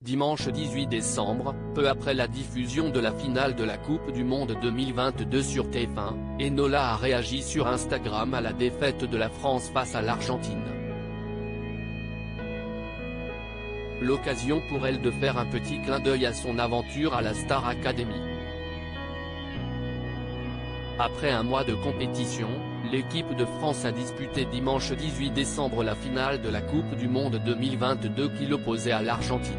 dimanche 18 décembre, peu après la diffusion de la finale de la Coupe du Monde 2022 sur TF1, Enola a réagi sur Instagram à la défaite de la France face à l'Argentine. L'occasion pour elle de faire un petit clin d'œil à son aventure à la Star Academy. Après un mois de compétition, l'équipe de France a disputé dimanche 18 décembre la finale de la Coupe du Monde 2022 qui l'opposait à l'Argentine.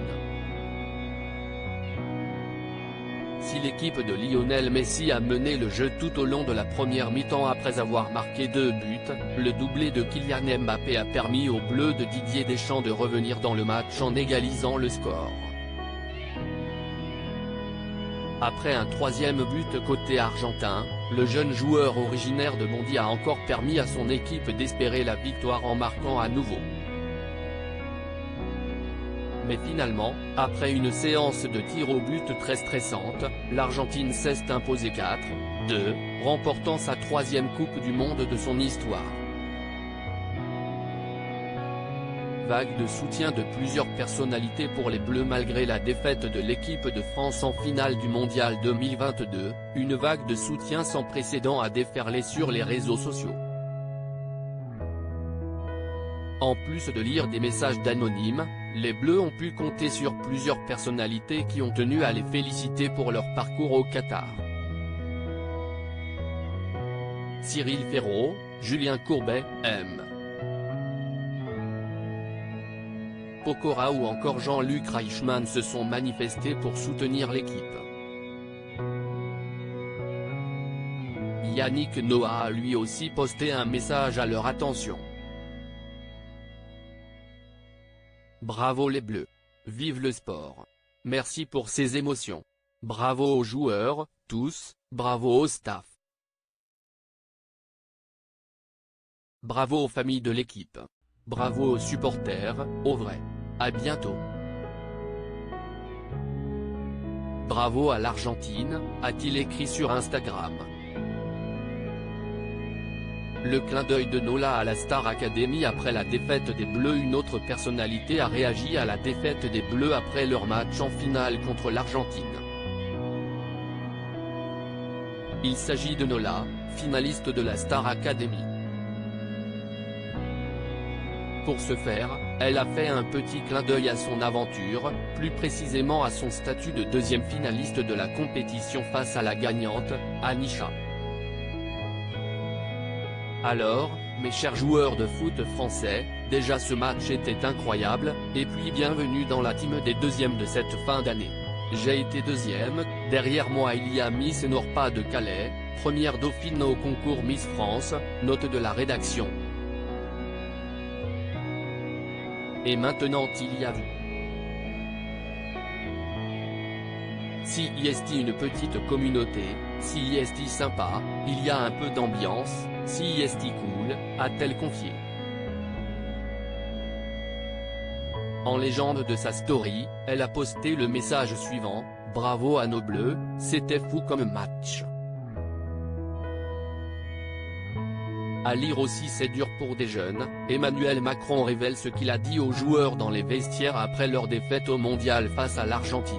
Si l'équipe de Lionel Messi a mené le jeu tout au long de la première mi-temps après avoir marqué 2 buts, le doublé de Kylian Mbappé a permis aux Bleus de Didier Deschamps de revenir dans le match en égalisant le score. Après un troisième but côté argentin, le jeune joueur originaire de Bondy a encore permis à son équipe d'espérer la victoire en marquant à nouveau. Mais finalement, après une séance de tirs au but très stressante, l'Argentine s'est imposée 4-2, remportant sa 3e Coupe du Monde de son histoire. Vague de soutien de plusieurs personnalités pour les Bleus malgré la défaite de l'équipe de France en finale du Mondial 2022, une vague de soutien sans précédent a déferlé sur les réseaux sociaux. En plus de lire des messages d'anonymes, les Bleus ont pu compter sur plusieurs personnalités qui ont tenu à les féliciter pour leur parcours au Qatar. Cyril Ferraud, Julien Courbet, M. Pokora ou encore Jean-Luc Reichmann se sont manifestés pour soutenir l'équipe. Yannick Noah a lui aussi posté un message à leur attention. Bravo les Bleus. Vive le sport. Merci pour ces émotions. Bravo aux joueurs, tous, bravo au staff. Bravo aux familles de l'équipe. Bravo aux supporters, au vrai. À bientôt. Bravo à l'Argentine, a-t-il écrit sur Instagram. Le clin d'œil de Nola à la Star Academy après la défaite des Bleus. Une autre personnalité a réagi à la défaite des Bleus après leur match en finale contre l'Argentine. Il s'agit de Nola, finaliste de la Star Academy. Pour ce faire, elle a fait un petit clin d'œil à son aventure, plus précisément à son statut de 2e finaliste de la compétition face à la gagnante, Anisha. Alors, mes chers joueurs de foot français, déjà ce match était incroyable, et puis bienvenue dans la team des 2e de cette fin d'année. J'ai été 2e, derrière moi il y a Miss Norpa de Calais, première dauphine au concours Miss France, note de la rédaction. Et maintenant il y a vous. Si est une petite communauté, si est sympa, il y a un peu d'ambiance, si est cool, a-t-elle confié. En légende de sa story, elle a posté le message suivant, bravo à nos Bleus, c'était fou comme match. À lire aussi c'est dur pour des jeunes, Emmanuel Macron révèle ce qu'il a dit aux joueurs dans les vestiaires après leur défaite au mondial face à l'Argentine.